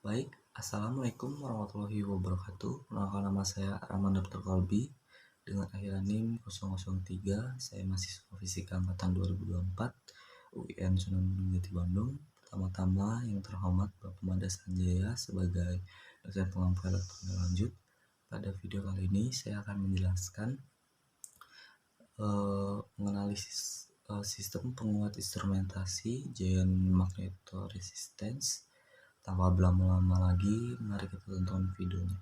Baik, Assalamualaikum warahmatullahi wabarakatuh. Perkenalkan, nama saya Rahman Dr. Kolbi dengan akhiran NIM 003. Saya mahasiswa fisika angkatan 2024 UIN Sunan Gunung Jati Bandung. Pertama-tama yang terhormat Bapak Mada Sanjaya sebagai dosen pengampu elektronik lanjut. Pada video kali ini saya akan menjelaskan menganalisis sistem penguat instrumentasi giant magnetoresistance. Tanpa berlama-lama lagi, mari kita tonton videonya.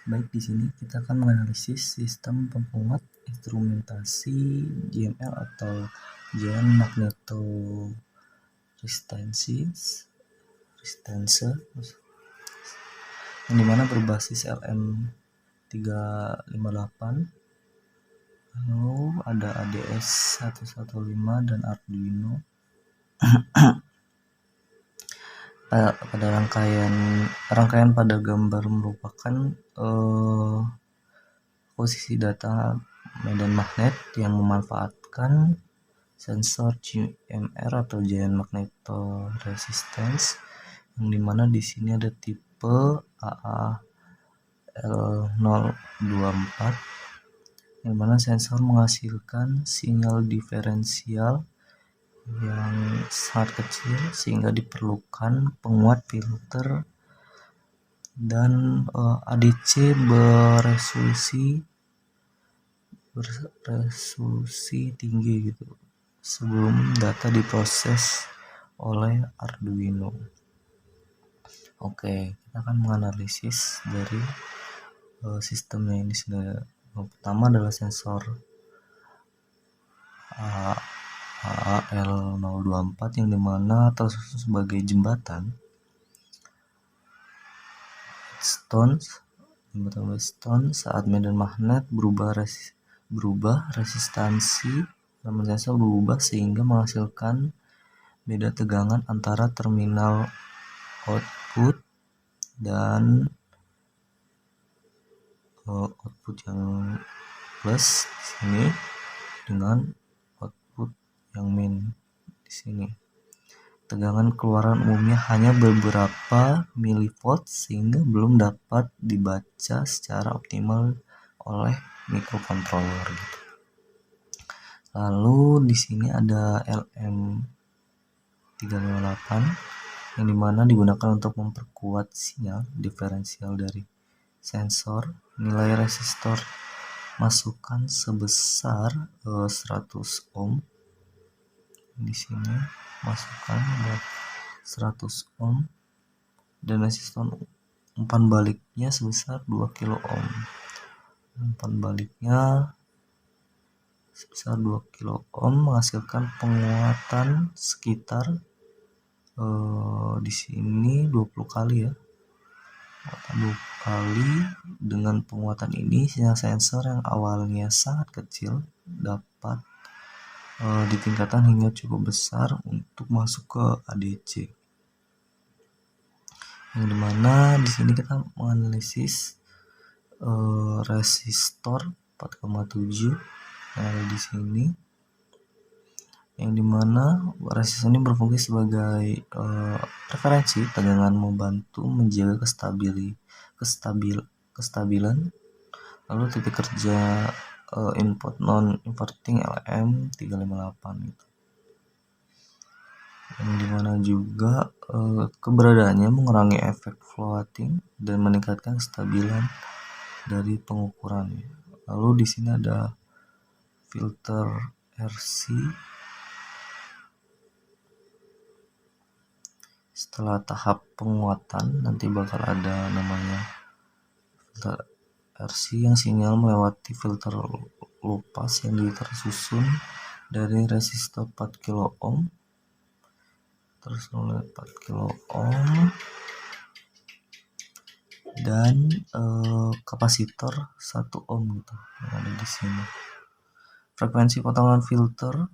Baik, di sini kita akan menganalisis sistem penguat instrumentasi GML atau giant magnetoresistance yang dimana berbasis LM358, lalu ada ADS115 dan Arduino. Pada rangkaian pada gambar merupakan posisi data medan magnet yang memanfaatkan sensor GMR atau giant magnetoresistance, yang dimana di sini ada tipe AAL024, yang mana sensor menghasilkan sinyal diferensial yang sangat kecil sehingga diperlukan penguat filter dan ADC beresolusi tinggi gitu sebelum data diproses oleh Arduino. Oke, kita akan menganalisis dari sistemnya ini sendiri. Yang pertama adalah sensor AAL024 yang dimana tersusun sebagai jembatan Wheatstone saat medan magnet berubah resistansi elemen sensor berubah sehingga menghasilkan beda tegangan antara terminal output dan output yang plus di sini dengan output yang min di sini. Tegangan keluaran umumnya hanya beberapa milivolt sehingga belum dapat dibaca secara optimal oleh microcontroller gitu. Lalu di sini ada LM358 yang dimana digunakan untuk memperkuat sinyal diferensial dari sensor. Nilai resistor masukan sebesar 100 ohm. Di sini masukkan 100 ohm dan resistor umpan baliknya sebesar 2 kilo ohm. Umpan baliknya sebesar 2 kilo ohm menghasilkan penguatan sekitar di sini 20 kali ya. 20 kali. Dengan penguatan ini sinyal sensor yang awalnya sangat kecil dapat ditingkatkan hingga cukup besar untuk masuk ke ADC. Yang dimana di sini kita menganalisis resistor 4,7 yang ada di sini, yang dimana resistor ini berfungsi sebagai referensi tegangan, membantu menjaga kestabilan. Lalu titik kerja input non inverting LM358 itu, yang dimana juga keberadaannya mengurangi efek floating dan meningkatkan kestabilan dari pengukurannya. Lalu di sini ada filter RC. Setelah tahap penguatan nanti bakal ada namanya filter RC yang sinyal melewati filter low pass yang tersusun dari resistor 4 kilo ohm terus mulai 4 kilo ohm dan kapasitor 1 ohm gitu yang ada di sini. Frekuensi potongan filter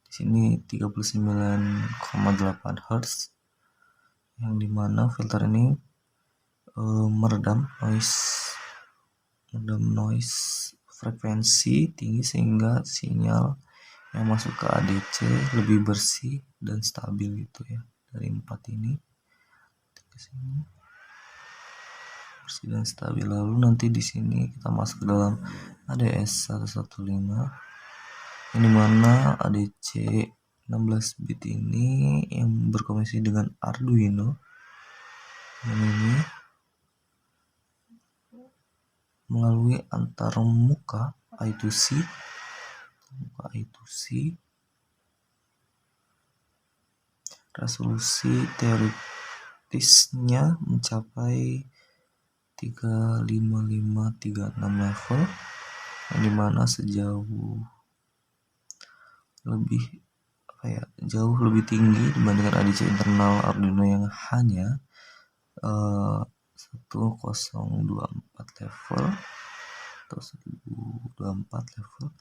di sini 39,8 Hz, yang dimana filter ini meredam noise frekuensi tinggi sehingga sinyal yang masuk ke ADC lebih bersih dan stabil gitu ya. Dari 4 ini sini. Bersih dan stabil. Lalu nanti di sini kita masuk ke dalam ADS 115 yang dimana ADC 16 bit ini yang berkomunikasi dengan Arduino yang ini melalui antarmuka I2C resolusi teoritisnya mencapai 35536 level yang dimana jauh lebih tinggi dibandingkan ADC internal Arduino yang hanya 1024 level atau 1024 level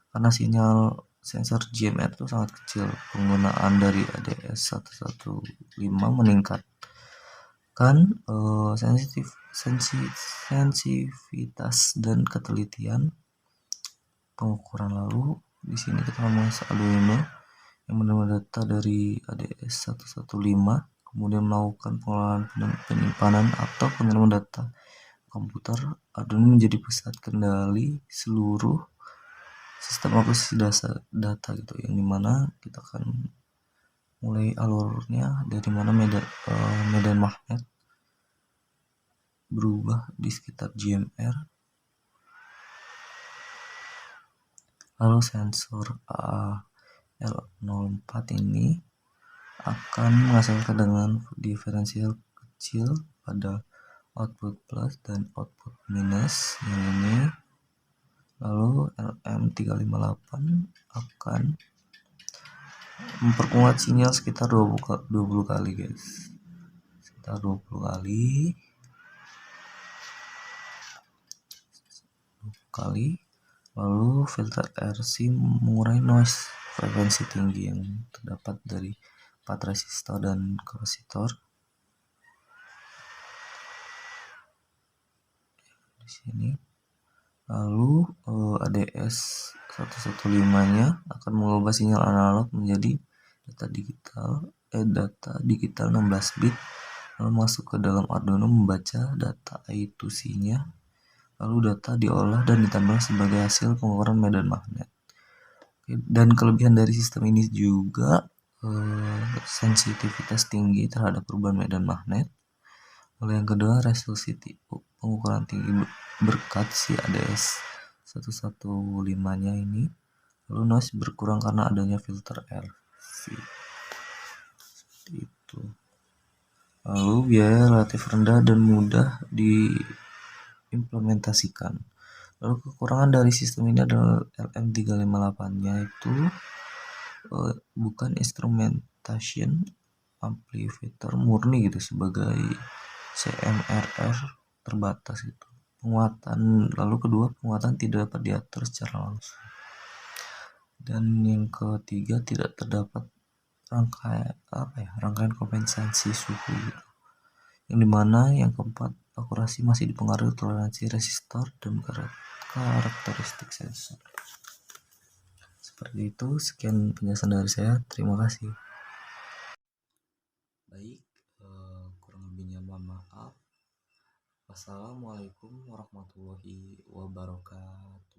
karena sinyal sensor GMR itu sangat kecil. Penggunaan dari ADS 115 meningkatkan sensitivitas dan ketelitian pengukuran. Lalu di sini kita mengakses Arduino yang menerima data dari ADS 115 kemudian melakukan pengelolaan penyimpanan atau pengiriman data komputer. Arduino menjadi pusat kendali seluruh sistem akuisisi data gitu, yang dimana kita akan mulai alurnya dari mana medan magnet berubah di sekitar GMR. Lalu sensor AL04 ini akan menghasilkan dengan diferensial kecil pada output plus dan output minus yang ini. Lalu LM358 akan memperkuat sinyal sekitar 20 kali guys, sekitar 20 kali. Lalu filter RC mengurangi noise frekuensi tinggi yang terdapat dari 4 resistor dan kapasitor di sini. Lalu ADS 115-nya akan mengubah sinyal analog menjadi data digital 16 bit, lalu masuk ke dalam Arduino membaca data I2C-nya, lalu data diolah dan ditambah sebagai hasil pengukuran medan magnet. Dan kelebihan dari sistem ini juga sensitivitas tinggi terhadap perubahan medan magnet. Lalu yang kedua, resolusi pengukuran tinggi berkat si ADS 115-nya ini. Lalu noise berkurang karena adanya filter RC. Seperti itu. Lalu biaya relatif rendah dan mudah diimplementasikan. Lalu kekurangan dari sistem ini adalah LM358-nya itu bukan instrumentation amplifier murni gitu, sebagai CMRR terbatas itu. Lalu kedua, penguatan tidak dapat diatur secara langsung. Dan yang ketiga, tidak terdapat rangkaian kompensasi suhu gitu. Yang dimana yang keempat, akurasi masih dipengaruhi toleransi resistor dan karakteristik sensor. Seperti itu, sekian penjelasan dari saya. Terima kasih. Baik, kurang lebihnya mohon maaf. Wassalamualaikum warahmatullahi wabarakatuh.